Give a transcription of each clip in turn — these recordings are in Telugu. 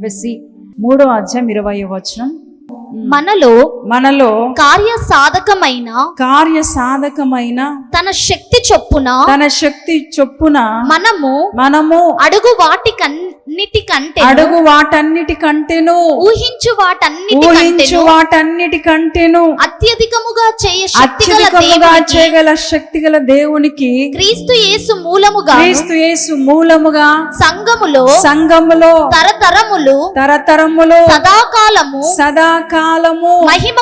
ఎఫెసీ 3:20 మనలో కార్య సాధకమైన తన శక్తి చొప్పున మనము అడుగు వాటన్నిటికంటేను ఊహించు వాటన్నిటికంటేను అత్యధికముగా చేయగల శక్తిగల దేవునికి క్రీస్తు యేసు మూలముగా సంఘములో తరతరములు సదాకాలము మహిమ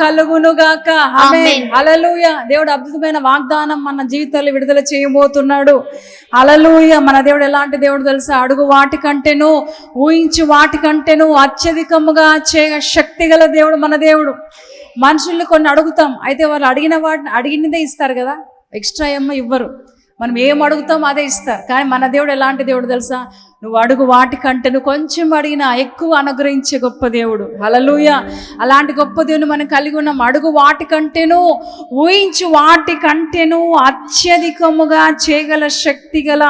కలుగునుగాక. ఆమేన్. హల్లెలూయా. దేవుడు అద్భుతమైన వాగ్దానం మన జీవితాల్లో విడుదల చేయబోతున్నాడు. హల్లెలూయా. మన దేవుడు ఎలాంటి దేవుడు తెలుసా? అడుగు వాటికంటేను ఊహించు వాటికంటేను అత్యధికముగా చేయ శక్తిగల దేవుడు మన దేవుడు. మనుషుల్ని కొన్ని అడుగుతాం, అయితే వాళ్ళు అడిగినదే ఇస్తారు కదా, ఎక్స్ట్రా ఏమో ఇవ్వరు. మనం ఏం అడుగుతాం అదే ఇస్తారు. కానీ మన దేవుడు ఎలాంటి దేవుడు తెలుసా? నువ్వు అడుగు వాటికంటే నువ్వు కొంచెం అడిగినా ఎక్కువ అనుగ్రహించే గొప్ప దేవుడు. హల్లెలూయా. అలాంటి గొప్ప దేవుని మనం కలిగి ఉన్నాం. అడుగు వాటికంటేను ఊహించు వాటికంటేను అత్యధికముగా చేయగల శక్తి గల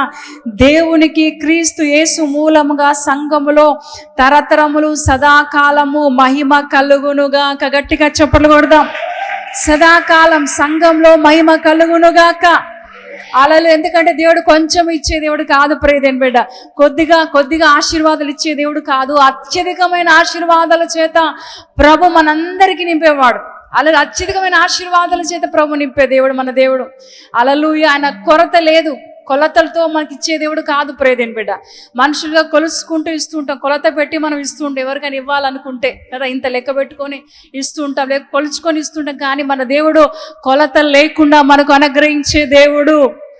దేవునికి క్రీస్తు యేసు మూలముగా సంఘములో తరతరములు సదాకాలము మహిమ కలుగునుగాక. గట్టిగా చప్పట్లు కొడదాం. సదాకాలం సంఘంలో మహిమ కలుగునుగాక. అలలు. ఎందుకంటే దేవుడు కొంచెం ఇచ్చే దేవుడు కాదు ప్రియదేని బిడ్డ. కొద్దిగా ఆశీర్వాదాలు ఇచ్చే దేవుడు కాదు. అత్యధికమైన ఆశీర్వాదాల చేత ప్రభు మనందరికీ నింపేవాడు. అలా అత్యధికమైన ఆశీర్వాదాల చేత ప్రభు నింపే దేవుడు మన దేవుడు. హల్లెలూయా. ఆయన కొరత లేదు. కొలతలతో మనకి ఇచ్చే దేవుడు కాదు ప్రియదేని బిడ్డ. మనుషులుగా కొలుసుకుంటూ ఇస్తుంటాం, కొలత పెట్టి మనం ఇస్తుంటాం. ఎవరికైనా ఇవ్వాలనుకుంటే కదా ఇంత లెక్క పెట్టుకొని ఇస్తుంటాం, లేక కొలుచుకొని ఇస్తుంటాం. కానీ మన దేవుడు కొలతలు లేకుండా మనకు అనుగ్రహించే దేవుడు.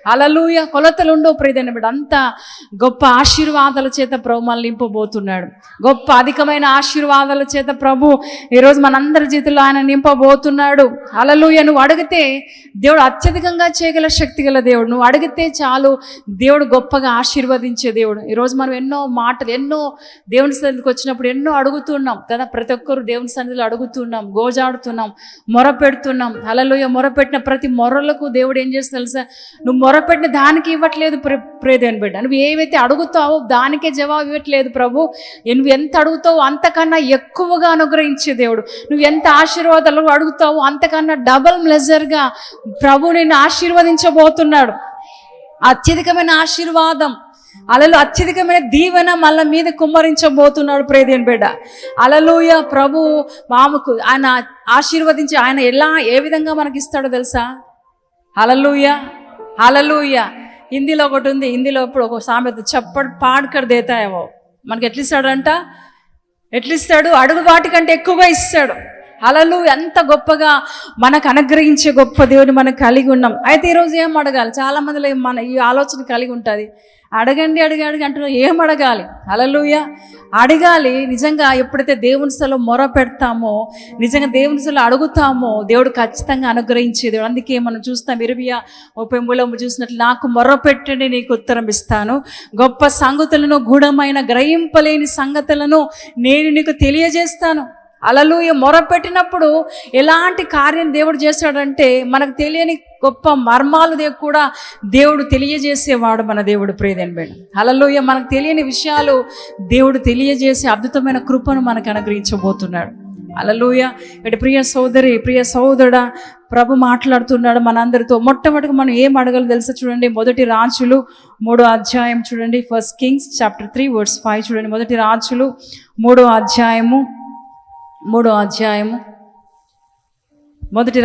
హల్లెలూయా. కొలతలు ఉండవు ప్రియదేని బిడ్డ. అంత గొప్ప ఆశీర్వాదాల చేత ప్రభు మనల్ని నింపబోతున్నాడు. గొప్ప అధికమైన ఆశీర్వాదాల చేత ప్రభు ఈరోజు మనందరి జీవితంలో ఆయన నింపబోతున్నాడు. హల్లెలూయా. నువ్వు అడిగితే దేవుడు అత్యధికంగా చేయగల శక్తి గల దేవుడు. నువ్వు అడిగితే చాలు దేవుడు గొప్పగా ఆశీర్వదించే దేవుడు. ఈరోజు మనం ఎన్నో దేవుని సన్నిధికి వచ్చినప్పుడు ఎన్నో అడుగుతున్నాం కదా. ప్రతి ఒక్కరు దేవుని సన్నిధిలో అడుగుతున్నాం, గోజాడుతున్నాం, మొరపెడుతున్నాం. హల్లెలూయా. మొరపెట్టిన ప్రతి మొరలకు దేవుడు ఏం చేస్తా తెలుసా? నువ్వు మొరపెట్టిన దానికి ఇవ్వట్లేదు ప్రియదేని బిడ్డ. నువ్వు ఏవైతే అడుగుతావో దానికే జవాబు ఇవ్వట్లేదు ప్రభు. నువ్వు ఎంత అడుగుతావో అంతకన్నా ఎక్కువగా అనుగ్రహించే దేవుడు. నువ్వు ఎంత ఆశీర్వాదాలు అడుగుతావో అంతకన్నా డబల్ మెజర్గా ప్రభు నిన్ను ఆశీర్వదించబోతున్నాడు. అత్యధికమైన ఆశీర్వాదం, అలలు అత్యధికమైన దీవెన మళ్ళీ మీద కుమ్మరించబోతున్నాడు ప్రియదేని బిడ్డ. హల్లెలూయా. ప్రభు మామకు ఆయన ఆశీర్వదించి ఆయన ఏ విధంగా మనకి ఇస్తాడో తెలుసా? హల్లెలూయా. హల్లెలూయా. హిందీలో ఒకటి ఉంది. హిందీలో ఇప్పుడు ఒక సామెత, పాడుకర్ దేతాయేవో. మనకి ఎట్లిస్తాడు? అడుగు వాటికంటే ఎక్కువగా ఇస్తాడు. హల్లెలూయా. ఎంత గొప్పగా మనకు అనుగ్రహించే గొప్ప దేవుని మనం కలిగి ఉన్నాం. అయితే ఈరోజు ఏం అడగాలి? చాలా మందిలో మన ఈ ఆలోచన కలిగి ఉంటుంది. అడగండి అంటున్నా. ఏం అడగాలి? హల్లెలూయా. అడగాలి. నిజంగా ఎప్పుడైతే దేవుని సలో మొర పెడతామో, నిజంగా దేవుని సలో అడుగుతామో దేవుడు ఖచ్చితంగా అనుగ్రహించే దేవుడు. అందుకే మనం చూస్తాం 20:33 చూసినట్లు, నాకు మొర పెట్టండి నీకు ఉత్తరం ఇస్తాను, గొప్ప సంగతులను గూఢమైన గ్రహింపలేని సంగతులను నేను నీకు తెలియజేస్తాను. హల్లెలూయా. మొరపెట్టినప్పుడు ఎలాంటి కార్యం దేవుడు చేస్తాడంటే మనకు తెలియని గొప్ప మర్మాలు కూడా దేవుడు తెలియజేసేవాడు మన దేవుడు ప్రియదేని బిడ్డ. హల్లెలూయా. మనకు తెలియని విషయాలు దేవుడు తెలియజేసే అద్భుతమైన కృపను మనకు అనుగ్రహించబోతున్నాడు. హల్లెలూయా. ఇక్కడ ప్రియ సోదరుడా ప్రభు మాట్లాడుతున్నాడు మనందరితో. మొట్టమొదటిగా మనం ఏం అడగాలో తెలుసా? చూడండి, 1 రాజులు 3వ అధ్యాయం చూడండి. 1 Kings chapter 3:5 చూడండి. 1 రాజులు 3వ అధ్యాయము 1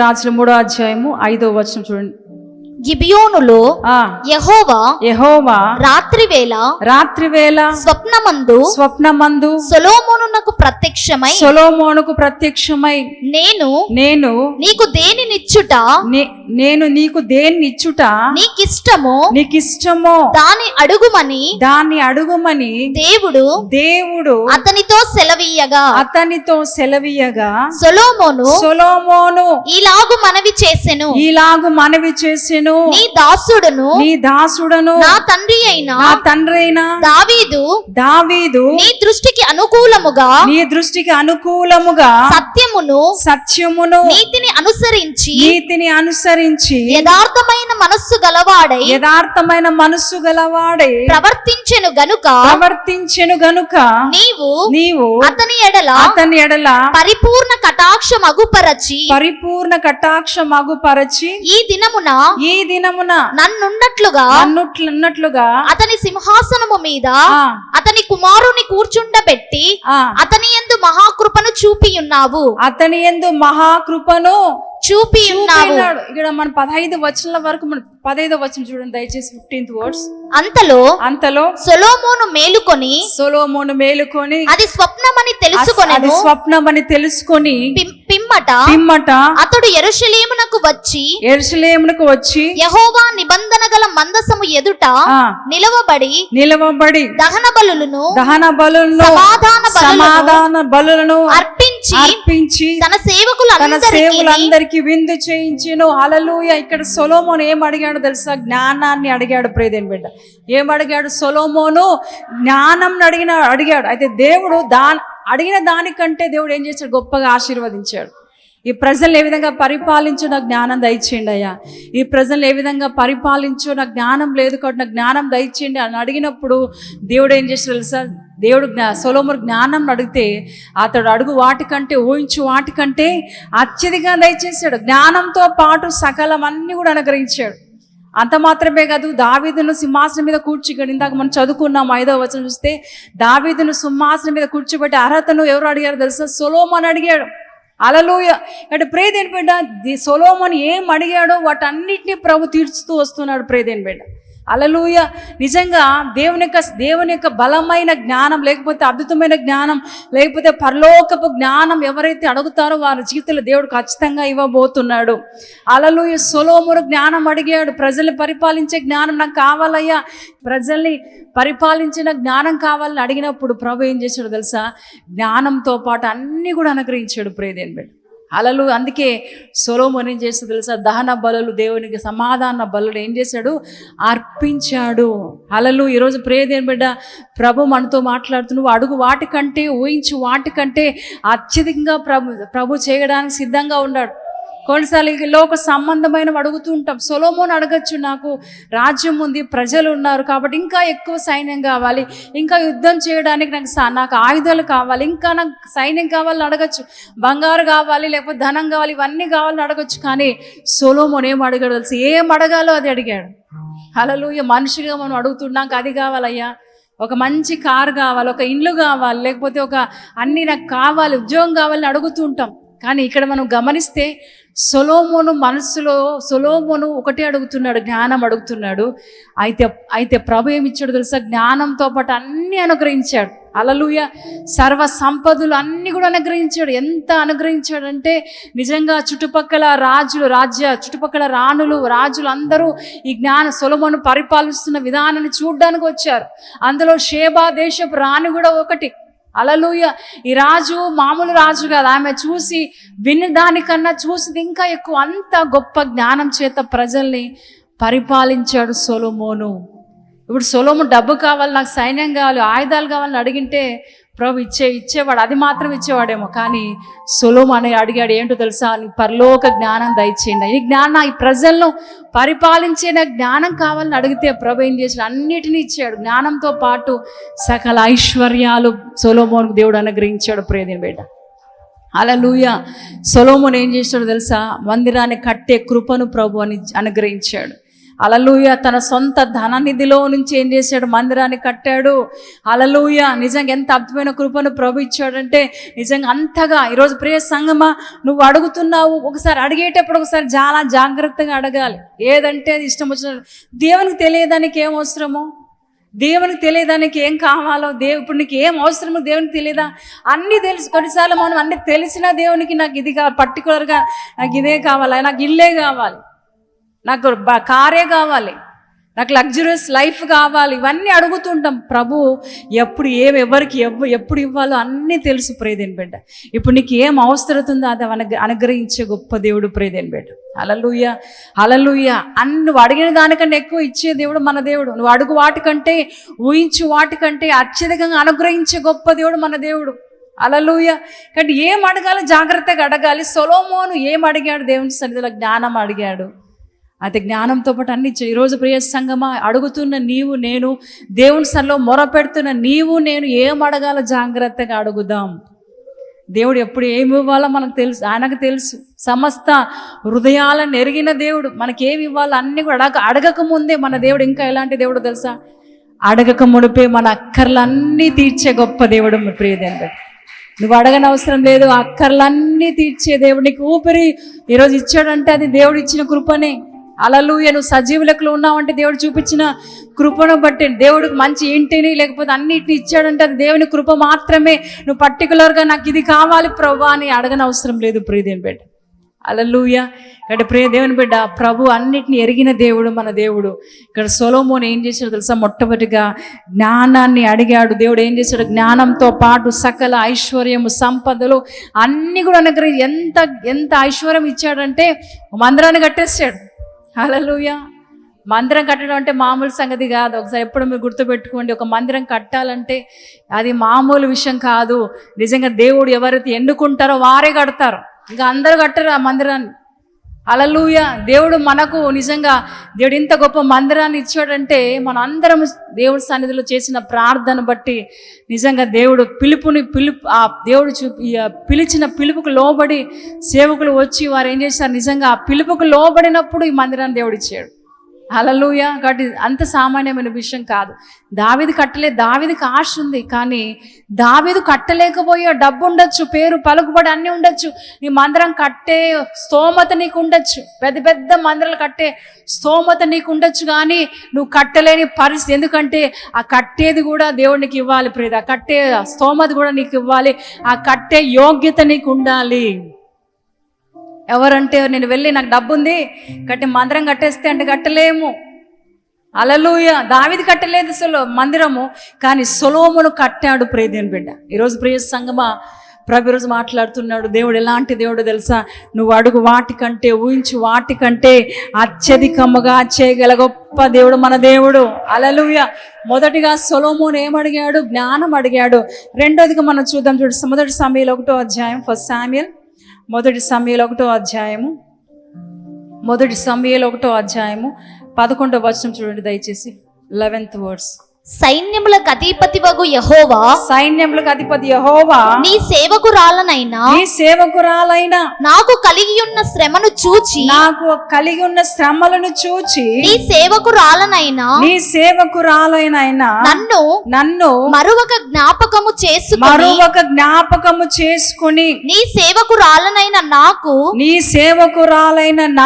రాజులు 3వ అధ్యాయము 5వ వచనం చూడండి. గిబియోనులో యెహోవా రాత్రివేళ స్వప్నమందు సొలొమోనునకు ప్రత్యక్షమై నేను నీకు దేనినిచ్చుట నీకిష్టమో దాన్ని అడుగుమని దేవుడు అతనితో సెలవీయగా సొలొమోను ఇలాగు మనవి చేసెను నీ దాసుడను నా తండ్రి అయిన దావీదు నీ దృష్టికి అనుకూలముగా సత్యమును నీతిని అనుసరించి యథార్థమైన మనస్సు గలవాడై ప్రవర్తించెను గనుక నీవు అతని ఎడల పరిపూర్ణ కటాక్షమగుపరచి ఈ దినమున నన్నున్నట్లుగా అతని సింహాసనము మీద అతని కుమారుని కూర్చుండబెట్టి అతని యందు మహాకృపను చూపి ఉన్నావు ఇక్కడ మన 15 వచనాల వరకు మన 15వ వచనం చూడండి దయచేసి. 15th words. అంతలో సొలొమోను మేలుకొని అది స్వప్నమని తెలుసుకొని పిమ్మట అతడు యెరూషలేమునకు వచ్చి యెహోవా నిబంధన గల మందసము ఎదుట నిలవబడి దహన బలులను సమాధాన బలులను అర్పించి తన సేవకులందరికీ విందు చేయించెను. హల్లెలూయా. ఇక్కడ సొలొమోను ఏం అడిగాడు తెలుసా? జ్ఞానాన్ని అడిగాడు. ప్రియదేని బిడ్డ, ఏం అడిగాడు సొలొమోను? జ్ఞానం అడిగాడు. అయితే దేవుడు అడిగిన దానికంటే దేవుడు ఏం చేశాడు? గొప్పగా ఆశీర్వదించాడు. ఈ ప్రజలు ఏ విధంగా పరిపాలించు నాకు జ్ఞానం దయచేయండి అయ్యా. ఈ ప్రజలు ఏ విధంగా పరిపాలించు నాకు జ్ఞానం లేదు కాబట్టి నాకు జ్ఞానం దయచేయండి అని అడిగినప్పుడు దేవుడు ఏం చేశాడు తెలుసా? దేవుడు సొలొమోను జ్ఞానం అడిగితే అతడు అడుగు వాటికంటే ఊహించు వాటికంటే అత్యధికంగా దయచేశాడు. జ్ఞానంతో పాటు సకలం అన్ని కూడా అనుగ్రహించాడు. అంత మాత్రమే కాదు, దావీదును సింహాసనం మీద కూర్చుని, ఇందాక మనం చదువుకున్నాం 5వ వచనం చూస్తే, దావీదును సింహాసనం మీద కూర్చోబెట్టి అర్హతను ఎవరు అడిగారు తెలుసా? సొలొమోను అడిగాడు. హల్లెలూయా. అంటే ప్రియదేని బిడ్డ, సొలొమోను ఏం అడిగాడో వాటన్నిటిని ప్రభు తీర్చుతూ వస్తున్నాడు. ప్రియదేని బిడ్డ, హల్లెలూయా. నిజంగా దేవుని యొక్క బలమైన జ్ఞానం, లేకపోతే అద్భుతమైన జ్ఞానం, లేకపోతే పరలోకపు జ్ఞానం ఎవరైతే అడుగుతారో వారి జీవితంలో దేవుడు ఖచ్చితంగా ఇవ్వబోతున్నాడు. హల్లెలూయా. సొలొమోను జ్ఞానం అడిగాడు. ప్రజల్ని పరిపాలించే జ్ఞానం నాకు కావాలయ్యా, ప్రజల్ని పరిపాలించిన జ్ఞానం కావాలని అడిగినప్పుడు ప్రభు ఏం చేశాడు తెలుసా? జ్ఞానంతో పాటు అన్ని కూడా అనుగ్రహించాడు. ప్రియదేని బిడ్డ, హల్లెలూయా. అందుకే సొలొమోను ఏం చేస్తాడు తెలుసా? దహన బలులు, దేవునికి సమాధాన బలులు ఏం చేశాడు? అర్పించాడు. హల్లెలూయా. ఈరోజు ప్రియదేని బిడ్డ, ప్రభు మనతో మాట్లాడుతున్నావు. అడుగు వాటికంటే ఊహించు వాటికంటే అత్యధికంగా ప్రభు చేయడానికి సిద్ధంగా ఉన్నాడు. కొన్నిసార్లు లోక సంబంధమైన అడుగుతూ ఉంటాం. సొలొమోను అడగచ్చు, నాకు రాజ్యం ఉంది, ప్రజలు ఉన్నారు కాబట్టి ఇంకా ఎక్కువ సైన్యం కావాలి, ఇంకా యుద్ధం చేయడానికి నాకు ఆయుధాలు కావాలి, ఇంకా నాకు సైన్యం కావాలని అడగచ్చు, బంగారు కావాలి, లేకపోతే ధనం కావాలి, ఇవన్నీ కావాలని అడగచ్చు. కానీ సొలొమోను ఏం అడిగాడు తెలుసు? ఏం అడగాలో అది అడిగాడు. హల్లెలూయా. మనుషులుగా మనం అడుగుతున్నాం, నాకు అది కావాలయ్యా, ఒక మంచి కారు కావాలి, ఒక ఇల్లు కావాలి, లేకపోతే అన్నీ నాకు కావాలి, ఉద్యోగం కావాలని అడుగుతూ ఉంటాం. కానీ ఇక్కడ మనం గమనిస్తే సొలొమోను ఒకటే అడుగుతున్నాడు, జ్ఞానం అడుగుతున్నాడు. అయితే ప్రభు ఏమిచ్చాడు తెలుసా? జ్ఞానంతో పాటు అన్ని అనుగ్రహించాడు. హల్లెలూయా. సర్వ సంపదలు అన్ని కూడా అనుగ్రహించాడు. ఎంత అనుగ్రహించాడంటే నిజంగా చుట్టుపక్కల చుట్టుపక్కల రాజులు అందరూ ఈ సొలొమోను పరిపాలిస్తున్న విధానాన్ని చూడ్డానికి వచ్చారు. అందులో షేబా దేశపు రాణి కూడా ఒకటి. హల్లెలూయా. ఈ రాజు మామూలు రాజు కాదు, ఆమె చూసి విన్న దానికన్నా చూసింది ఇంకా ఎక్కువ. అంత గొప్ప జ్ఞానం చేత ప్రజల్ని పరిపాలించాడు సొలొమోను. ఇప్పుడు సొలొమోను డబ్బు కావాలి, నాకు సైన్యం కావాలి, ఆయుధాలు కావాలని అడిగింటే ప్రభు ఇచ్చేవాడు, అది మాత్రం ఇచ్చేవాడేమో. కానీ సొలొమోను అడిగాడు ఏంటో తెలుసా? పరలోక జ్ఞానం దయచేయండి, ఈ ఈ ప్రజలను పరిపాలించే జ్ఞానం కావాలని అడిగితే ప్రభు ఏం చేశాడు? అన్నిటినీ ఇచ్చాడు. జ్ఞానంతో పాటు సకల ఐశ్వర్యాలు సొలొమోనుకు దేవుడు అనుగ్రహించాడు. ప్రియదేని బిడ్డ, హల్లెలూయా. సొలొమోను ఏం చేశాడు తెలుసా? మందిరాన్ని కట్టే కృపను ప్రభు అనుగ్రహించాడు. హల్లెలూయా. తన సొంత ధననిధిలో నుంచి ఏం చేశాడు? మందిరాన్ని కట్టాడు. హల్లెలూయా. నిజంగా ఎంత అద్భుతమైన కృపను ప్రభు ఇచ్చాడంటే నిజంగా అంతగా. ఈరోజు ప్రియ సంగమా, నువ్వు అడుగుతున్నావు, ఒకసారి అడిగేటప్పుడు ఒకసారి చాలా జాగ్రత్తగా అడగాలి. ఏదంటే అది ఇష్టం వచ్చిన, దేవునికి తెలియదానికి ఏం అవసరమో, దేవునికి తెలియదానికి ఏం కావాలో, ఇప్పుడు నీకు ఏం అవసరమో దేవునికి తెలియదా? అన్నీ తెలుసు. కొన్నిసార్లు మనం అన్నీ తెలిసిన దేవునికి నాకు ఇది కావాలి, పర్టికులర్గా నాకు ఇదే కావాలి, నాకు ఇల్లే కావాలి, నాకు కారే కావాలి, నాకు లగ్జరియస్ లైఫ్ కావాలి, ఇవన్నీ అడుగుతుంటాం. ప్రభు ఎప్పుడు ఎవరికి ఎప్పుడు ఇవ్వాలో అన్నీ తెలుసు ప్రియదేని బిడ్డ. ఇప్పుడు నీకు ఏం అవసరం ఉందో అది అనుగ్రహించే గొప్ప దేవుడు ప్రియదేని బిడ్డ. హల్లెలూయా, హల్లెలూయా. నువ్వు అడిగిన దానికంటే ఎక్కువ ఇచ్చే దేవుడు మన దేవుడు. నువ్వు అడుగు వాటికంటే, ఊహించు వాటికంటే అత్యధికంగా అనుగ్రహించే గొప్ప దేవుడు మన దేవుడు. హల్లెలూయా. కాబట్టి ఏం అడగాలో జాగ్రత్తగా అడగాలి. సొలొమోను ఏం అడిగాడు? దేవుని సన్నిధిలో జ్ఞానం అడిగాడు. అయితే జ్ఞానంతో పాటు అన్ని ఈరోజు ప్రియ సంగమా, అడుగుతున్న నీవు నేను, దేవుని సన్నిధిలో మొరపెడుతున్న నీవు నేను ఏం అడగాలో జాగ్రత్తగా అడుగుదాం. దేవుడు ఎప్పుడు ఏమి ఇవ్వాలో మనకు తెలుసు, ఆయనకు తెలుసు. సమస్త హృదయాలను ఎరిగిన దేవుడు. మనకేమి ఇవ్వాలో అన్నీ కూడా అడగక ముందే మన దేవుడు ఇంకా ఎలాంటి దేవుడు తెలుసా? అడగక మునిపే మన అక్కర్లన్నీ తీర్చే గొప్ప దేవుడు ప్రియదేవుడు. నువ్వు అడగని అవసరం లేదు, అక్కర్లన్నీ తీర్చే దేవుడు. నీకు ఊపిరి ఈరోజు ఇచ్చాడంటే అది దేవుడు ఇచ్చిన కృపనే. హల్లెలూయా. నువ్వు సజీవ లెక్కలో ఉన్నావంటే దేవుడు చూపించిన కృపను బట్టి. దేవుడికి మంచి ఇంటిని లేకపోతే అన్నిటిని ఇచ్చాడంటే అది దేవుని కృప మాత్రమే. నువ్వు పర్టికులర్గా నాకు ఇది కావాలి ప్రభు అని అడగని అవసరం లేదు ప్రియదేవుని బిడ్డ. హల్లెలూయా. ఇక్కడ ప్రియ దేవుని బిడ్డ, ప్రభు అన్నిటిని ఎరిగిన దేవుడు మన దేవుడు. ఇక్కడ సొలొమోను ఏం చేశాడు తెలుసా? మొట్టమొదటిగా జ్ఞానాన్ని అడిగాడు. దేవుడు ఏం చేశాడు? జ్ఞానంతో పాటు సకల ఐశ్వర్యము, సంపదలు అన్నీ కూడా అనుగ్రహించి ఎంత ఐశ్వర్యం ఇచ్చాడంటే మందిరాన్ని కట్టేశాడు. హల్లెలూయా. మందిరం కట్టడం అంటే మామూలు సంగతి కాదు. ఒకసారి ఎప్పుడు మీరు గుర్తుపెట్టుకోండి, ఒక మందిరం కట్టాలంటే అది మామూలు విషయం కాదు. నిజంగా దేవుడు ఎవరైతే ఎన్నుకుంటారో వారే కడతారు, ఇంకా అందరూ కట్టరు ఆ మందిరాన్ని. హల్లెలూయా. దేవుడు మనకు నిజంగా దేవుడు ఇంత గొప్ప మందిరాన్ని ఇచ్చాడంటే మన అందరం దేవుడి సన్నిధిలో చేసిన ప్రార్థన బట్టి నిజంగా దేవుడు ఆ దేవుడు పిలిచిన పిలుపుకు లోబడి సేవకులు వచ్చి వారు ఏం చేశారు? నిజంగా ఆ పిలుపుకు లోబడినప్పుడు ఈ మందిరాన్ని దేవుడు ఇచ్చాడు. హల్లెలూయా. కాబట్టి అంత సామాన్యమైన విషయం కాదు. దావీదు దావీదుకి ఆశ ఉంది, కానీ దావీదు కట్టలేకపోయే డబ్బు ఉండొచ్చు, పేరు పలుకుబడి అన్నీ ఉండొచ్చు, నీ మందిరం కట్టే స్తోమత నీకు ఉండొచ్చు, పెద్ద పెద్ద మందిరాలు కట్టే స్తోమత నీకు ఉండొచ్చు, కానీ నువ్వు కట్టలేని పరిస్థితి. ఎందుకంటే ఆ కట్టేది కూడా దేవుడికి ఇవ్వాలి ప్రియదా. కట్టే స్తోమత కూడా నీకు ఇవ్వాలి, ఆ కట్టే యోగ్యత నీకు ఉండాలి. ఎవరంటే నేను వెళ్ళి నాకు డబ్బు ఉంది కట్టి మందిరం కట్టేస్తే అంటే కట్టలేము. హల్లెలూయా. దావీదు కట్టలేదు మందిరము, కానీ సొలొమోను కట్టాడు ప్రియదేవుని బిడ్డ. ఈరోజు ప్రియ సంగమా, ప్రభు ఈరోజు మాట్లాడుతున్నాడు. దేవుడు ఎలాంటి దేవుడు తెలుసా? నువ్వు అడుగు వాటికంటే, ఊహించు వాటికంటే అత్యధికముగా చేయగల గొప్ప దేవుడు మన దేవుడు. హల్లెలూయా. మొదటిగా సొలొమోను ఏమడిగాడు? జ్ఞానం అడిగాడు. రెండోదిగా మనం చూద్దాం. చూడు, మొదటి సమూయేలు 1వ అధ్యాయం, ఫస్ట్ శామ్యూయల్, మొదటి సమూయేలు 1వ అధ్యాయము, మొదటి సమూయేలు 1వ అధ్యాయము 11వ వచనం చూడండి దయచేసి. 11th verse. సైన్యములకు అధిపతివగు యెహోవా, సైన్యములకు అధిపతి యెహోవా నీ సేవకురాలనైనా నాకు కలిగి ఉన్న శ్రమను చూచి, శ్రమలను చూచి నీ సేవకురాలనైనా నన్ను మరొక జ్ఞాపకము చేసుకుని నీ సేవకురాలనైన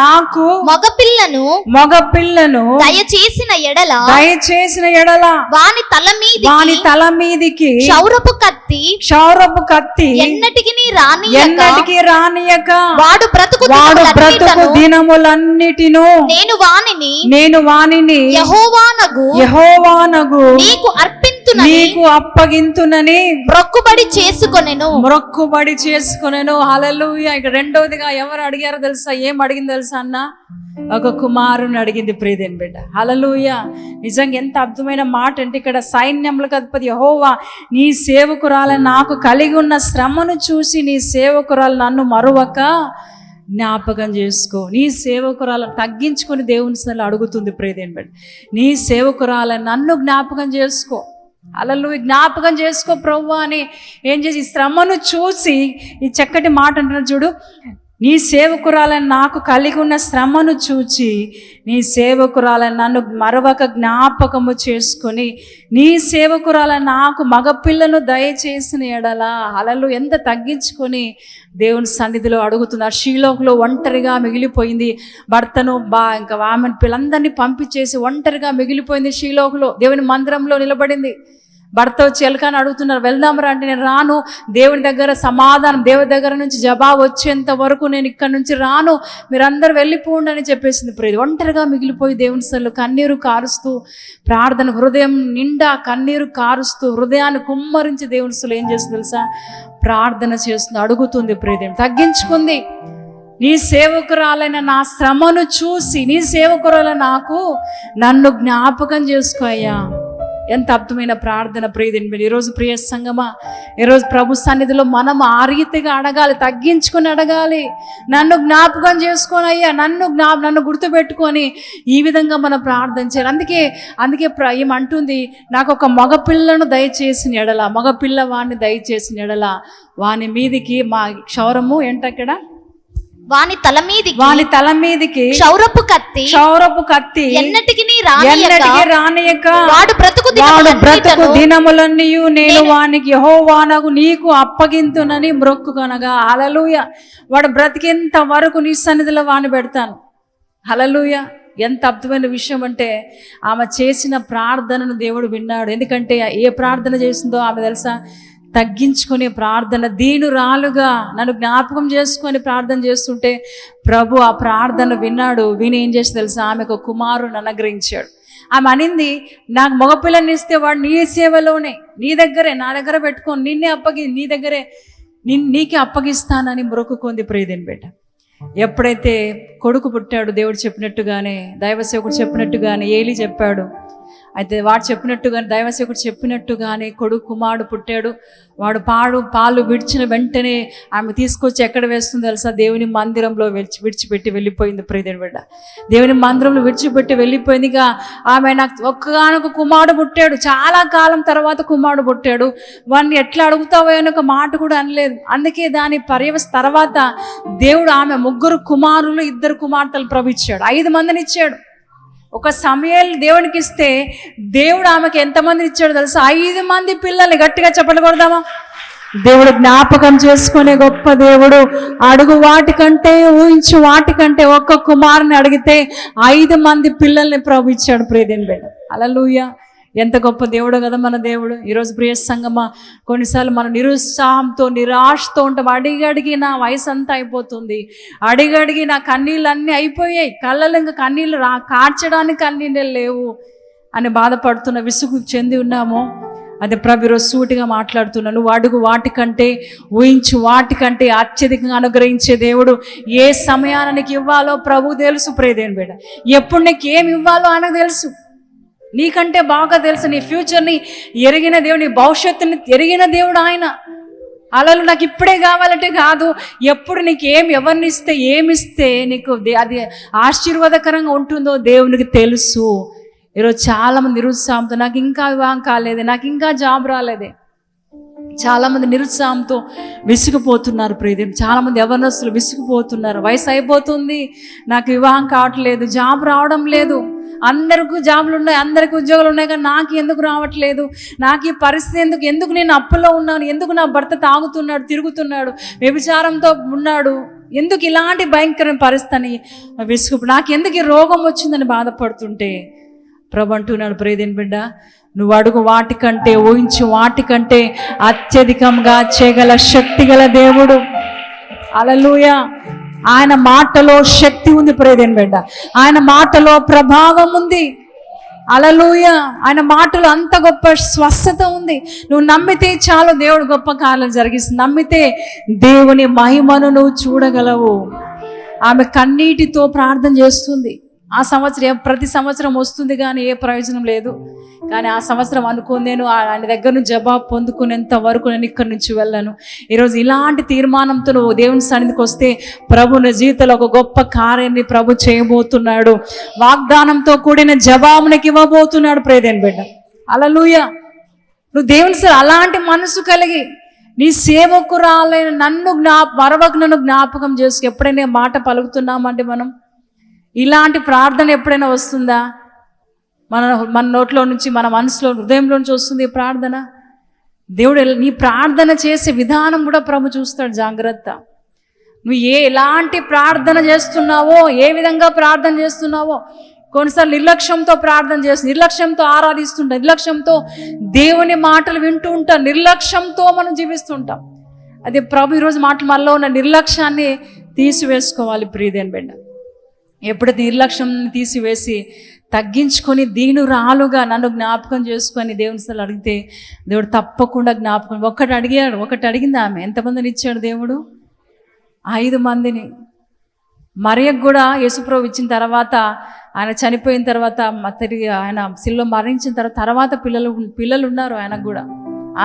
నాకు మగపిల్లను దయచేసిన ఎడల వాని తల మీదికి క్షౌరపు కత్తి ఎన్నటికి రానియక వాడు బ్రతుకు దినములన్నిటిను నేను వానిని యెహోవానగు నీకు అప్పగింతునని మొక్కుబడి చేసుకొనెను. హల్లెలూయా. ఇక రెండవదిగా ఎవరు అడిగారో తెలుసా? ఏం అడిగింది తెలుసా అన్న? ఒక కుమారుని అడిగింది ప్రియదేవుని బిడ్డ. హల్లెలూయా. నిజంగా ఎంత అద్భుతమైన మాట అంటే, ఇక్కడ సైన్యములకు అధిపతి యెహోవా నీ సేవకురాలను నాకు కలిగి ఉన్న శ్రమను చూసి నీ సేవకురాలు నన్ను మరొక జ్ఞాపకం చేసుకో. నీ సేవకురాలను తగ్గించుకొని దేవుని సన్నిధిలో అడుగుతుంది ప్రియదేవుని బిడ్డ. నీ సేవకురాలను నన్ను జ్ఞాపకం చేసుకో. హల్లెలూయా. జ్ఞాపకం చేసుకో ప్రభువా అని ఏం చేసి శ్రమను చూసి ఈ చక్కటి మాట అంటున్నాడు చూడు. నీ సేవకురాలను నాకు కలిగి ఉన్న శ్రమను చూచి నీ సేవకురాలను నన్ను మరొక జ్ఞాపకము చేసుకొని నీ సేవకురాలను నాకు మగపిల్లను దయచేసిన ఎడలా. హల్లెలూయా. ఎంత తగ్గించుకొని దేవుని సన్నిధిలో అడుగుతున్నారు. షీలోకులో ఒంటరిగా మిగిలిపోయింది. భర్తను ఇంకా ఆమె పిల్లందరినీ పంపించేసి ఒంటరిగా మిగిలిపోయింది. షీలోకులో దేవుని మందిరంలో నిలబడింది. భర్త వచ్చి ఎలకాని అడుగుతున్నారు, వెళ్దామరా అంటే నేను రాను, దేవుని దగ్గర సమాధానం, దేవుని దగ్గర నుంచి జవాబు వచ్చేంత వరకు నేను ఇక్కడ నుంచి రాను, మీరందరూ వెళ్ళిపోండి అని చెప్పేసింది ప్రియుడు. ఒంటరిగా మిగిలిపోయి దేవుని సన్నిధిలో కన్నీరు కారుస్తూ ప్రార్థన, హృదయం నిండా కన్నీరు కారుస్తూ హృదయాన్ని కుమ్మరించి దేవుని సన్నిధిలో ఏం చేస్తుంది తెలుసా, ప్రార్థన చేస్తుంది, అడుగుతుంది ప్రియుడు, తగ్గించుకుంది. నీ సేవకురాలైన నా శ్రమను చూసి, నీ సేవకురాల నన్ను జ్ఞాపకం చేసుకో అయ్యా. ఎంత అద్భుతమైన ప్రార్థన ప్రియదేవుని. ఈరోజు ప్రియ సంగమా, ఈరోజు ప్రభు సన్నిధిలో మనం ఆ రీతిగా అడగాలి, తగ్గించుకొని అడగాలి. నన్ను జ్ఞాపకం చేసుకొని అయ్యా, నన్ను గుర్తుపెట్టుకొని ఈ విధంగా మనం ప్రార్థన చేయాలి. అందుకే ఏమంటుంది, నాకు ఒక మగపిల్లను దయచేసిన ఎడల, మగపిల్లవాడిని దయచేసిన ఎడల వాని మీదికి మా క్షౌరము ఏంటక్కడ, వాని తల మీదికి క్షౌరపు కత్తి ఎన్నటికి రానియక వాడు బ్రతుకు దినములన్నీ నేను వానికి యెహోవానగు నీకు అప్పగింతునని మ్రొక్కుకొనగా. హల్లెలూయా. వాడు బ్రతికేంత వరకు నీ సన్నిధిలో వాని పెడతాను. హల్లెలూయా. ఎంత అద్భుతమైన విషయం అంటే, ఆమె చేసిన ప్రార్థనను దేవుడు విన్నాడు. ఎందుకంటే ఏ ప్రార్థన చేసిందో ఆమె తెలుసా, తగ్గించుకునే ప్రార్థన, దీనురాలుగా నన్ను జ్ఞాపకం చేసుకొని ప్రార్థన చేస్తుంటే ప్రభు ఆ ప్రార్థన విన్నాడు. విని ఏం చేసి తెలుసా, ఆమెకు కుమారుని అనుగ్రహించాడు. ఆమె అనింది, నాకు మగపిల్లని ఇస్తే వాడు నీ సేవలోనే, నీ దగ్గరే, నా దగ్గర పెట్టుకొని నిన్నే నీకే అప్పగిస్తానని మొక్కుకుంది ప్రియదేవుని బిడ్డ. ఎప్పుడైతే కొడుకు పుట్టాడు, దేవుడు చెప్పినట్టుగానే, దైవసేవకుడు చెప్పినట్టుగానే ఏలీ చెప్పాడు. అయితే వాడు చెప్పినట్టుగానే, దైవసేవకుడు చెప్పినట్టుగానే కుమారుడు పుట్టాడు. వాడు పాలు విడిచిన వెంటనే ఆమె తీసుకొచ్చి ఎక్కడ వేస్తుంది తెలుసా, దేవుని మందిరంలో విడిచిపెట్టి వెళ్ళిపోయింది ప్రియదేవుని బిడ్డ. దేవుని మందిరంలో విడిచిపెట్టి వెళ్ళిపోయింది. ఇక ఆమె, నాకు ఒక్కగానొక కుమారుడు పుట్టాడు, చాలా కాలం తర్వాత కుమారుడు పుట్టాడు, వాడిని ఎట్లా అడుగుతావో అని ఒక మాట కూడా అనలేదు. అందుకే దాని తర్వాత దేవుడు ఆమె 3 కుమారులు 2 కుమార్తెలు ప్రభు ఇచ్చాడు, 5 మందిని ఇచ్చాడు. ఒక సమూయేలు దేవునికి ఇస్తే దేవుడు ఆమెకి ఎంతమందిని ఇచ్చాడు తెలుసా, 5 మంది పిల్లల్ని. గట్టిగా చెప్పలు కొడదామా. దేవుడు జ్ఞాపకం చేసుకునే గొప్ప దేవుడు. అడుగు వాటికంటే, ఊహించు వాటికంటే, ఒక్క కుమారుని అడిగితే 5 మంది పిల్లల్ని ప్రభు ఇచ్చాడు ప్రియదేవుని బిడ్డ. హల్లెలూయా. ఎంత గొప్ప దేవుడు కదా మన దేవుడు. ఈరోజు ప్రియ సంగమా, కొన్నిసార్లు మనం నిరుత్సాహంతో, నిరాశతో ఉంటాం. అడిగడిగి నా వయసు అంతా అయిపోతుంది, అడిగడిగి నా కన్నీళ్ళన్నీ అయిపోయాయి, కళ్ళలో ఇంకా కన్నీళ్ళు కార్చడానికి కన్నీళ్ళే లేవు అని బాధపడుతున్న, విసుగు చెంది ఉన్నాము. అదే ప్రభు ఈరోజు సూటిగా మాట్లాడుతున్నాను. నువ్వు అడుగు వాటికంటే, ఊహించు వాటికంటే అత్యధికంగా అనుగ్రహించే దేవుడు. ఏ సమయాన్ని నీకు ఇవ్వాలో ప్రభు తెలుసు ప్రియదేవుని బిడ్డ. ఎప్పుడు నీకు ఏమి ఇవ్వాలో ఆయనకు తెలుసు, నీకంటే బాగా తెలుసు. నీ ఫ్యూచర్ని ఎరిగిన దేవుడు, నీ భవిష్యత్తుని ఎరిగిన దేవుడు ఆయన. అలా నాకు ఇప్పుడే కావాలంటే కాదు, ఎప్పుడు నీకు ఎవరిని ఇస్తే, ఏమిస్తే నీకు అది ఆశీర్వాదకరంగా ఉంటుందో దేవునికి తెలుసు. ఈరోజు చాలామంది నిరుత్సాహంతో, నాకు ఇంకా వివాహం కాలేదే, నాకు ఇంకా జాబ్ రాలేదే, చాలామంది నిరుత్సాహంతో విసిగిపోతున్నారు ప్రియదేవుడు. చాలామంది యవ్వనస్తులు విసిగిపోతున్నారు. వయసు అయిపోతుంది, నాకు వివాహం కావట్లేదు, జాబ్ రావడం లేదు. అందరికీ జాబులు ఉన్నాయి, అందరికీ ఉద్యోగాలు ఉన్నాయి, కానీ నాకు ఎందుకు రావట్లేదు, నాకు ఈ పరిస్థితి ఎందుకు నేను అప్పుల్లో ఉన్నాను, ఎందుకు నా భర్త తాగుతున్నాడు, తిరుగుతున్నాడు, వ్యభిచారంతో ఉన్నాడు, ఎందుకు ఇలాంటి భయంకరమైన పరిస్థితిని విసుగు, నాకు ఎందుకు ఈ రోగం వచ్చిందని బాధపడుతుంటే ప్రభు అంటున్నాడు, ప్రియదేవుని బిడ్డ, నువ్వు అడుగు వాటికంటే, ఊహించు వాటికంటే అత్యధికంగా చేయగల శక్తి గల దేవుడు. హల్లెలూయా. ఆయన మాటలో శక్తి ఉంది ప్రియదేవుని బిడ్డ, ఆయన మాటలో ప్రభావం ఉంది. హల్లెలూయా. ఆయన మాటలో అంత గొప్ప స్వస్థత ఉంది. నువ్వు నమ్మితే చాలు, దేవుడు గొప్ప కార్యాలు జరిగిస్తుంది. నమ్మితే దేవుని మహిమను నువ్వు చూడగలవు. ఆమె కన్నీటితో ప్రార్థన చేస్తుంది. ఆ సంవత్సరం ప్రతి సంవత్సరం వస్తుంది కానీ ఏ ప్రయోజనం లేదు. కానీ ఆ సంవత్సరం అనుకుని నేను ఆయన దగ్గర నుంచి జవాబు పొందుకునేంత వరకు నేను ఇక్కడి నుంచి వెళ్ళాను. ఈరోజు ఇలాంటి తీర్మానంతో నువ్వు దేవుని సన్నిధికి వస్తే ప్రభు నీ జీవితంలో ఒక గొప్ప కార్యాన్ని ప్రభు చేయబోతున్నాడు. వాగ్దానంతో కూడిన జవాబునికి ఇవ్వబోతున్నాడు ప్రియదేవుని బిడ్డ. హల్లెలూయా. నువ్వు దేవుని అలాంటి మనసు కలిగి నీ సేవకురాలైన నన్ను జ్ఞాపకం చేసుకు ఎప్పుడైనా మాట పలుకుతున్నామంటే మనం ఇలాంటి ప్రార్థన ఎప్పుడైనా వస్తుందా? మన నోట్లో నుంచి, మన మనసులో, హృదయంలో నుంచి వస్తుంది ఈ ప్రార్థన. దేవుడు నీ ప్రార్థన చేసే విధానం కూడా ప్రభు చూస్తాడు. జాగ్రత్త. నువ్వు ఎలాంటి ప్రార్థన చేస్తున్నావో, ఏ విధంగా ప్రార్థన చేస్తున్నావో కొన్నిసార్లు నిర్లక్ష్యంతో ప్రార్థన చేస్తుంది, నిర్లక్ష్యంతో ఆరాధిస్తుంటాం, నిర్లక్ష్యంతో దేవుని మాటలు వింటూ ఉంటాం, నిర్లక్ష్యంతో మనం జీవిస్తుంటాం. అదే ప్రభు ఈరోజు మాటలు మనలో ఉన్న నిర్లక్ష్యాన్ని తీసివేసుకోవాలి ప్రియదేని బిడ్డ. ఎప్పుడైతే నిర్లక్ష్యం తీసివేసి తగ్గించుకొని దీనురాలుగా నన్ను జ్ఞాపకం చేసుకొని దేవుని అసలు అడిగితే దేవుడు తప్పకుండా జ్ఞాపకం. ఒకటి అడిగింది ఆమె. ఎంతమందిని ఇచ్చాడు దేవుడు? 5 మందిని. మరియకు కూడా యేసుప్రభు ఇచ్చిన తర్వాత, ఆయన చనిపోయిన తర్వాత, తిరిగి ఆయన శిలువలో మరణించిన తర్వాత పిల్లలు ఉన్నారు ఆయనకు కూడా.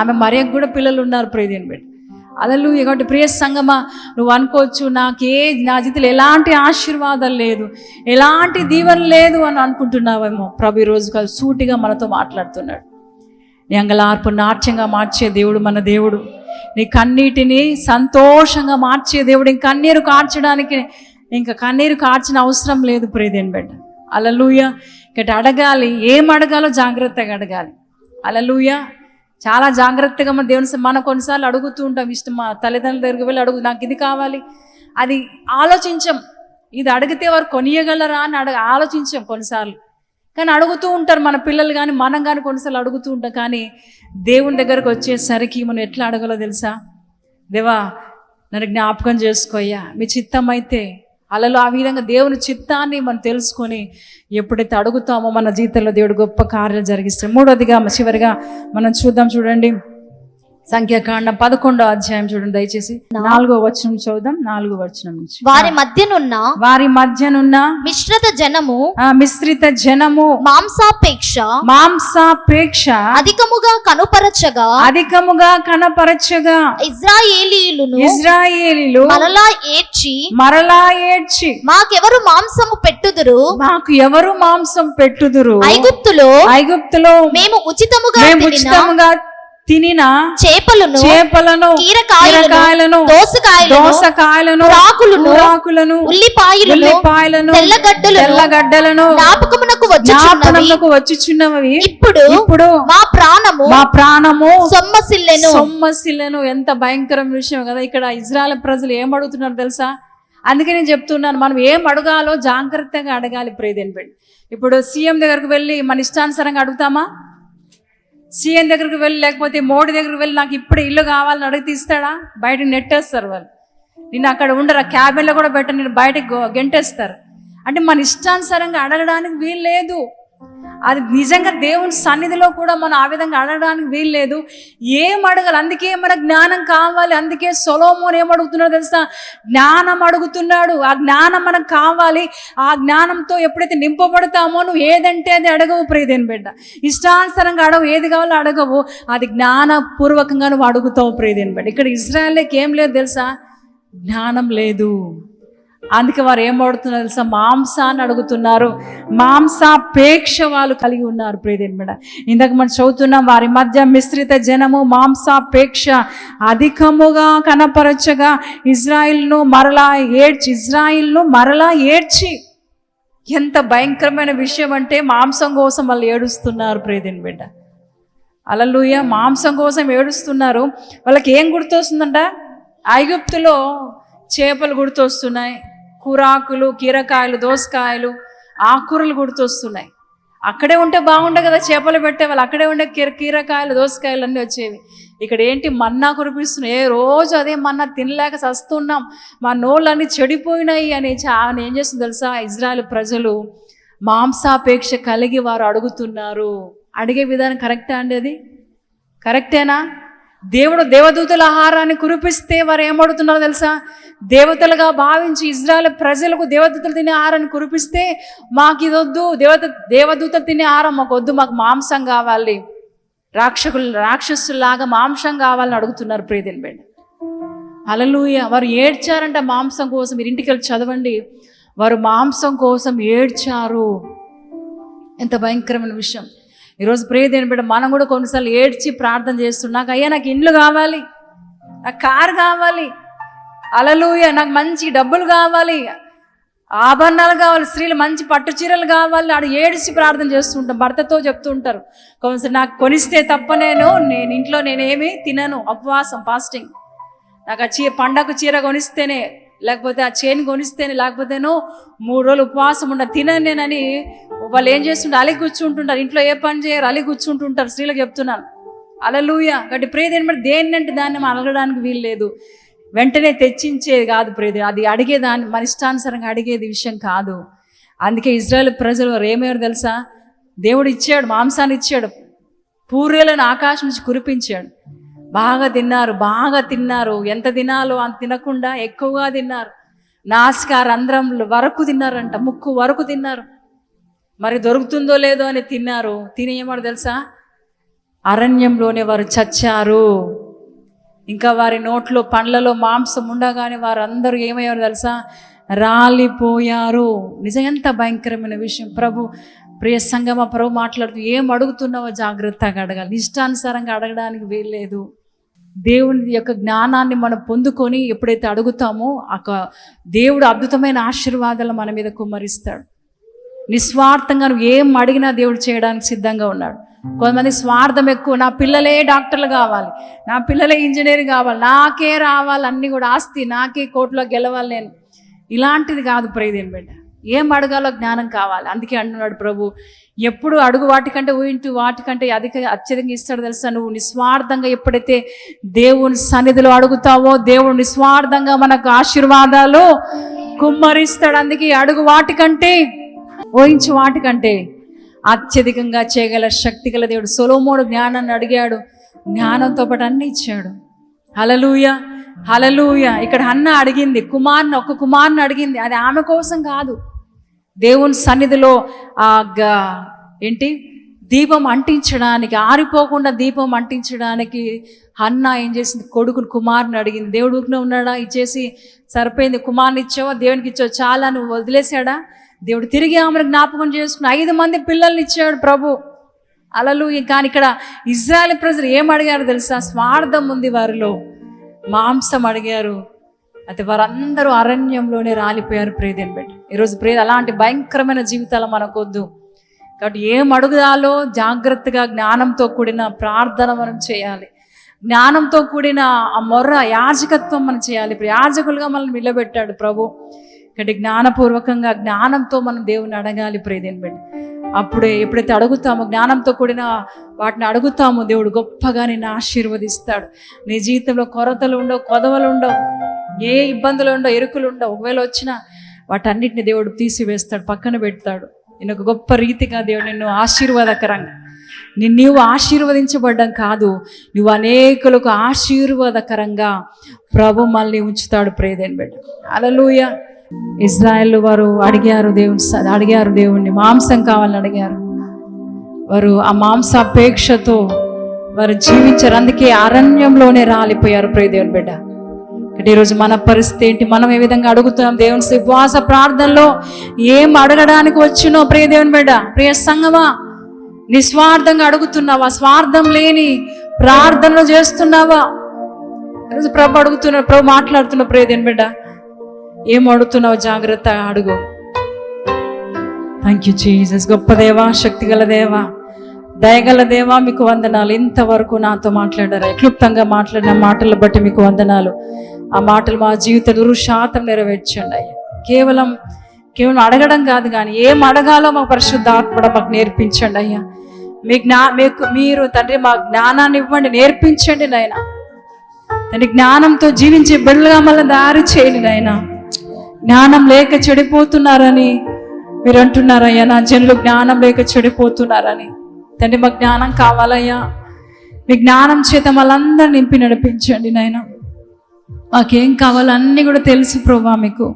ఆమె మరియకు కూడా పిల్లలు ఉన్నారు ప్రియదేని బిడ్డ. హల్లెలూయా. కాబట్టి ప్రియ సంగమా, నువ్వు అనుకోవచ్చు నా జీవితంలో ఎలాంటి ఆశీర్వాదాలు లేదు, ఎలాంటి దీవెన లేదు అని అనుకుంటున్నావేమో. ప్రభు ఈరోజు సూటిగా మనతో మాట్లాడుతున్నాడు. నీ అంగలార్పు నాట్యంగా మార్చే దేవుడు మన దేవుడు. నీ కన్నీటిని సంతోషంగా మార్చే దేవుడు. ఇంకా కన్నీరు కార్చిన అవసరం లేదు ప్రియదేని బిడ్డ. హల్లెలూయా. ఇక్కడ అడగాలి, ఏం అడగాలో జాగ్రత్తగా అడగాలి. హల్లెలూయా. చాలా జాగ్రత్తగా మన దేవుని మనం కొన్నిసార్లు అడుగుతూ ఉంటాం. మా తల్లిదండ్రుల దగ్గరికి వెళ్ళి అడుగు, నాకు ఇది కావాలి, అది ఆలోచించం. ఇది అడిగితే వారు కొనియగలరా అని ఆలోచించాం కొన్నిసార్లు. కానీ అడుగుతూ ఉంటారు మన పిల్లలు కానీ మనం కానీ కొన్నిసార్లు అడుగుతూ ఉంటాం. కానీ దేవుని దగ్గరకు వచ్చేసరికి మనం ఎట్లా అడగాలో తెలుసా? దేవా నన్ను జ్ఞాపకం చేసుకోయ్యా, మీ చిత్తం అయితే. అలలో ఆ విధంగా దేవుని చిత్తాన్ని మనం తెలుసుకొని ఎప్పుడైతే అడుగుతామో మన జీవితంలో దేవుడు గొప్ప కార్యాలు జరిగిస్తాడు. మూడోదిగా చివరిగా మనం చూడండి, సంఖ్యాకాండం 11వ అధ్యాయం చూడండి దయచేసి. 4వ వచనం చదువుదాం. 4వ వచనం నుంచి. వారి మధ్యనున్న మిశ్రిత జనము మాంసాపేక్ష అధికముగా కనపరచగా ఇశ్రాయేలీయులు మరలా ఏడ్చి మాకెవరు మాంసం పెట్టుదురు ఐగుప్తులో మేము ఉచితముగా తినిన చేపలను కీరకాయలను దోసకాయలను రాకులను ఉల్లిపాయలను తెల్లగడ్డలను జ్ఞాపకమునకు వచ్చుచున్నవి ఇప్పుడు మా ప్రాణము సొమ్మసిల్లెను. ఎంత భయంకరమైన విషయం కదా. ఇక్కడ ఇజ్రాయెల్ ప్రజలు ఏం అడుగుతున్నారు తెలుసా? అందుకే నేను చెప్తున్నాను, మనం ఏం అడగాలో జాగ్రత్తగా అడగాలి ప్రియదేని బిడ్డ. ఇప్పుడు సీఎం దగ్గరకు వెళ్ళి మన ఇష్టానుసారంగా అడుగుతామా? సీఎం దగ్గరికి వెళ్ళి లేకపోతే మోడీ దగ్గరికి వెళ్ళి నాకు ఇప్పుడు ఇల్లు కావాలని అడిగితే ఇస్తాడా? బయటకు నెట్టేస్తారు వాళ్ళు. నేను అక్కడ ఉండరు, క్యాబిన్లో కూడా పెట్ట నేను బయటకు గెంటేస్తారు. అంటే మన ఇష్టానుసారంగా అడగడానికి వీలు లేదు. అది నిజంగా దేవుని సన్నిధిలో కూడా మనం ఆ విధంగా అడగడానికి వీలు లేదు. ఏం అడగాలి? అందుకే మన జ్ఞానం కావాలి. అందుకే సొలొమోను ఏం అడుగుతున్నాడో తెలుసా? జ్ఞానం అడుగుతున్నాడు. ఆ జ్ఞానం మనకు కావాలి. ఆ జ్ఞానంతో ఎప్పుడైతే నింపబడతామో నువ్వు ఏదంటే అది అడగవు ప్రియదేని బిడ్డ. ఇష్టానుసారంగా అడగవు, ఏది కావాలో అడగవు, అది జ్ఞానపూర్వకంగా నువ్వు అడుగుతావు ప్రియదేని బిడ్డ. ఇక్కడ ఇజ్రాయెల్కి ఏం లేదు తెలుసా? జ్ఞానం లేదు. అందుకే వారు ఏం అడుగుతున్నారు తెలుసా? మాంసాన్ని అడుగుతున్నారు. మాంసాపేక్ష వాళ్ళు కలిగి ఉన్నారు ప్రియదేని బిడ్డ. ఇందాక మనం చదువుతున్నాం, వారి మధ్య మిశ్రిత జనము మాంసాపేక్ష అధికముగా కనపరచగా ఇజ్రాయిల్ను మరలా ఏడ్చి. ఎంత భయంకరమైన విషయం అంటే మాంసం కోసం వాళ్ళు ఏడుస్తున్నారు ప్రియదేని బిడ్డ. హల్లెలూయా. మాంసం కోసం ఏడుస్తున్నారు. వాళ్ళకి ఏం గుర్తొస్తుందంట? ఐగుప్తులో చేపలు గుర్తొస్తున్నాయి, కూరాకులు, కీరకాయలు, దోసకాయలు, ఆకుకూరలు గుర్తొస్తున్నాయి. అక్కడే ఉంటే బాగుండే కదా, చేపలు పెట్టేవాళ్ళు. అక్కడే ఉండే కీరకాయలు, దోసకాయలు అన్నీ వచ్చేవి. ఇక్కడ ఏంటి? మన్నా కురిపిస్తున్నాయి. ఏ రోజు అదే మన్నా తినలేక చస్తున్నాం, మా నోళ్ళన్నీ చెడిపోయినాయి అని ఆమె ఏం చేస్తుంది తెలుసా? ఇజ్రాయెల్ ప్రజలు మాంసాపేక్ష కలిగి వారు అడుగుతున్నారు. అడిగే విధానం కరెక్టా అండి? అది కరెక్టేనా? దేవుడు దేవదూతల ఆహారాన్ని కురిపిస్తే వారు ఏమడుగుతున్నారో తెలుసా? దేవతలుగా భావించి ఇజ్రాయెల్ ప్రజలకు దేవదూతలు తినే ఆహారాన్ని కురిపిస్తే మాకు ఇదొద్దు, దేవదూతలు తినే ఆహారం మాకు వద్దు, మాకు మాంసం కావాలి, రాక్షసులాగా మాంసం కావాలని అడుగుతున్నారు ప్రియదేని బిడ్డ. హల్లెలూయా. వారు ఏడ్చారంట మాంసం కోసం. మీరు ఇంటికి వెళ్ళి చదవండి. వారు మాంసం కోసం ఏడ్చారు. ఎంత భయంకరమైన విషయం. ఈరోజు ప్రియదేని బిడ్డ, మనం కూడా కొన్నిసార్లు ఏడ్చి ప్రార్థన చేస్తున్నాం. నాకు ఇండ్లు కావాలి, నాకు కారు కావాలి, హల్లెలూయా, నాకు మంచి డబ్బులు కావాలి, ఆభరణాలు కావాలి, స్త్రీలు మంచి పట్టు చీరలు కావాలి, ఆడు ఏడిచి ప్రార్థన చేస్తుంటాం. భర్తతో చెప్తూ ఉంటారు కొంచెం, నాకు కొనిస్తే తప్ప నేను ఇంట్లో నేనేమి తినను, ఉపవాసం, ఫాస్టింగ్, నాకు పండగ చీర కొనిస్తేనే, లేకపోతే ఆ చేను కొనిస్తేనే, లేకపోతేనో 3 రోజులు ఉపవాసం ఉండ తిననేనని వాళ్ళు ఏం చేస్తుంటారు, అలిగి కూర్చుంటుంటారు. ఇంట్లో ఏ పని చేయరు, అలిగి కూర్చుంటుంటారు. స్త్రీలకు చెప్తున్నాను. హల్లెలూయా. కాబట్టి ప్రేదేని బట్టి దేన్నంటే దాన్ని మనం అడగడానికి వీలు లేదు. వెంటనే తెచ్చించేది కాదు ప్రేదే, అది అడిగేదాన్ని మన ఇష్టానుసారంగా అడిగేది విషయం కాదు. అందుకే ఇజ్రాయేల్ ప్రజలు వారు ఏమయ్యారు తెలుసా? దేవుడు ఇచ్చాడు, మాంసాన్ని ఇచ్చాడు, పూరేలను ఆకాశం నుంచి కురిపించాడు. బాగా తిన్నారు. ఎంత తినాలో అంత తినకుండా ఎక్కువగా తిన్నారు. నాసిక రంధ్రం వరకు తిన్నారంట, ముక్కు వరకు తిన్నారు. మరి దొరుకుతుందో లేదో అని తిన్నారు. తిని ఏమాడు తెలుసా? అరణ్యంలోనే వారు చచ్చారు. ఇంకా వారి నోట్లో పండ్లలో మాంసం ఉండగానే వారందరూ ఏమయ్యారు తెలుసా? రాలిపోయారు. నిజంగా ఎంత భయంకరమైన విషయం. ప్రియ సంగమ, ప్రభు మాట్లాడుతూ ఏం అడుగుతున్నావో జాగ్రత్తగా అడగాలి. ఇష్టానుసారంగా అడగడానికి వీల్లేదు. దేవుని యొక్క జ్ఞానాన్ని మనం పొందుకొని ఎప్పుడైతే అడుగుతామో దేవుడు అద్భుతమైన ఆశీర్వాదాలు మన మీద కుమ్మరిస్తాడు. నిస్వార్థంగా నువ్వు ఏం అడిగినా దేవుడు చేయడానికి సిద్ధంగా ఉన్నాడు. కొంతమంది స్వార్థం ఎక్కువ, నా పిల్లలే డాక్టర్లు కావాలి, నా పిల్లలే ఇంజనీర్ కావాలి, నాకే రావాలి, అన్నీ కూడా ఆస్తి నాకే, కోట్లో గెలవాలి నేను. ఇలాంటిది కాదు ప్రియదేని బిడ్డ. ఏం అడగాలో జ్ఞానం కావాలి. అందుకే అంటున్నాడు ప్రభు, ఎప్పుడు అడుగు వాటికంటే ఊహింటూ వాటికంటే అత్యధికంగా ఇస్తాడు తెలుసా? నువ్వు నిస్వార్థంగా ఎప్పుడైతే దేవుని సన్నిధిలో అడుగుతావో దేవుడు నిస్వార్థంగా మనకు ఆశీర్వాదాలు కుమ్మరిస్తాడు. అందుకే అడుగు వాటికంటే ఊహించు వాటికంటే అత్యధికంగా చేయగల శక్తి గల దేవుడు. సొలొమోను జ్ఞానాన్ని అడిగాడు, జ్ఞానంతో పాటు అన్నీ ఇచ్చాడు. హల్లెలూయా, హల్లెలూయా. ఇక్కడ హన్న అడిగింది ఒక కుమార్ని అడిగింది. అది ఆమె కోసం కాదు, దేవుని సన్నిధిలో దీపం అంటించడానికి, ఆరిపోకుండా దీపం అంటించడానికి హన్న ఏం చేసింది? కుమార్ని అడిగింది. దేవుడు ఊరికనే ఉన్నాడా? ఇచ్చేసి సరిపోయింది, కుమార్ని ఇచ్చావా, దేవునికి ఇచ్చావు, చాలా నువ్వు వదిలేశాడా? దేవుడు తిరిగి ఆమెను జ్ఞాపకం చేసుకుని 5 మంది పిల్లల్ని ఇచ్చాడు ప్రభు. హల్లెలూయా. కానీ ఇక్కడ ఇజ్రాయేల్ ప్రజలు ఏం అడిగారు తెలుసా? స్వార్థం ఉంది వారిలో, మాంసం అడిగారు. అయితే వారందరూ అరణ్యంలోనే రాలిపోయారు. ప్రియదేని బిడ్డ, ఈరోజు అలాంటి భయంకరమైన జీవితాలు మనకొద్దు. కాబట్టి ఏం అడుగుదాలో జాగ్రత్తగా జ్ఞానంతో కూడిన ప్రార్థన మనం చేయాలి. జ్ఞానంతో కూడిన ఆ యాజకత్వం మనం చేయాలి. ఇప్పుడు యాజకులుగా మనల్ని నిలబెట్టాడు ప్రభు. కాబట్టి జ్ఞానపూర్వకంగా జ్ఞానంతో మనం దేవుని అడగాలి. ప్రియదేని బిడ్డ, అప్పుడే ఎప్పుడైతే అడుగుతామో, జ్ఞానంతో కూడిన వాటిని అడుగుతామో, దేవుడు గొప్పగా నిన్ను ఆశీర్వదిస్తాడు. నీ జీవితంలో కొరతలు ఉండవు, కొదవలు ఉండవు, ఏ ఇబ్బందులు ఉండవు, ఎరుకులు ఉండవు. ఒకవేళ వచ్చినా వాటన్నిటిని దేవుడు తీసివేస్తాడు, పక్కన పెడతాడు. నేను ఒక గొప్ప రీతిగా దేవుడు నిన్ను ఆశీర్వాదకరంగా, నీవు ఆశీర్వదించబడ్డం కాదు, నువ్వు అనేకులకు ఆశీర్వాదకరంగా ప్రభు మళ్ళీ ఉంచుతాడు. ప్రియదేని బిడ్డ, హల్లెలూయా. ఇజ్రాయేల్ వారు అడిగారు దేవుణ్ణి, మాంసం కావాలని అడిగారు. వారు ఆ మాంసాపేక్షతో వారు జీవించారు. అందుకే అరణ్యంలోనే రాలిపోయారు. ప్రియదేవుని బిడ్డ, ఇక్కడ ఈరోజు మన పరిస్థితి ఏంటి? మనం ఏ విధంగా అడుగుతున్నాం? దేవుని ఉపవాస ప్రార్థనలో ఏం అడగడానికి వచ్చినో ప్రియదేవుని బిడ్డ, ప్రియ సంగమా, నిస్వార్థంగా అడుగుతున్నావా? స్వార్థం లేని ప్రార్థనలు చేస్తున్నావా? ఈరోజు ప్రభు మాట్లాడుతున్న ప్రియదేవుని బిడ్డ, ఏం అడుగుతున్నావు? జాగ్రత్తగా అడుగు. Thank you Jesus. గొప్ప దేవా, శక్తిగల దేవా, దయగల దేవా, మీకు వందనాలు. ఇంతవరకు నాతో మాట్లాడారు, క్లుప్తంగా మాట్లాడిన మాటలు బట్టి మీకు వందనాలు. ఆ మాటలు మా జీవితం 100% నెరవేర్చండి అయ్యా. కేవలం అడగడం కాదు, కానీ ఏం అడగాలో మాకు పరిశుద్ధాత్మ మాకు నేర్పించండి అయ్యా. మీరు తండ్రి మా జ్ఞానాన్ని ఇవ్వండి, నేర్పించండి నాయన. తండ్రి జ్ఞానంతో జీవించే బిడ్డలుగా మళ్ళీ దారి చేయండి నాయన. జ్ఞానం లేక చెడిపోతున్నారని మీరు అంటున్నారయ్యా, నా జనులు జ్ఞానం లేక చెడిపోతున్నారని. తండ్రి మాకు జ్ఞానం కావాలయ్యా. మీ జ్ఞానం చేత వాళ్ళందరూ నింపి నడిపించండి నాయన. మాకేం కావాలో అన్నీ కూడా తెలుసు ప్రభువా, మీకు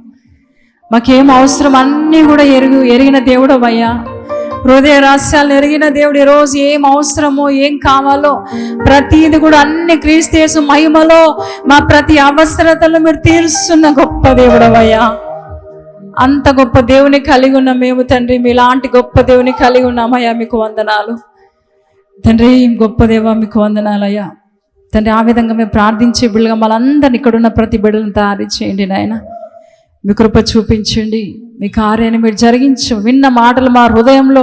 మాకేం అవసరం అన్నీ కూడా ఎరిగిన దేవుడు అయ్యా. హృదయ రహస్యాలను ఎరిగిన దేవుడు. ఈరోజు ఏం అవసరమో, ఏం కావాలో ప్రతిది కూడా అన్ని క్రీస్తు యేసు మహిమలో మా ప్రతి అవసరతలు మీరు తీరుస్తున్న గొప్ప దేవుడు అయ్యా. అంత గొప్ప దేవుని కలిగి ఉన్న మేము తండ్రి, మీలాంటి గొప్ప దేవుని కలిగి ఉన్నామయ్యా. మీకు వందనాలు తండ్రి. గొప్ప దేవా, మీకు వందనాలయ్యా తండ్రి. ఆ విధంగా మేము ప్రార్థించే బిడ్డగా మనందరిని, ఇక్కడున్న ప్రతి బిడ్డలను తయారు చేయండి నాయన. మీ కృప చూపించండి, మీ కార్యాన్ని మీరు జరిగించు. విన్న మాటలు మా హృదయంలో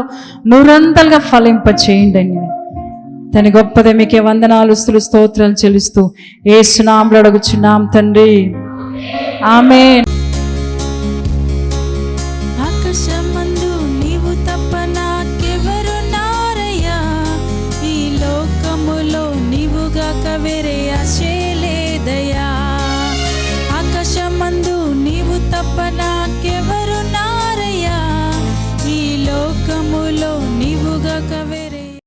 100 ఫలింప చేయండి అండి. తన గొప్పదే మీకే వందనాలు, స్తుతులు, స్తోత్రాలు చెల్లిస్తూ యేసు నామములో అడుగుచున్నాం తండ్రి, ఆమేన్.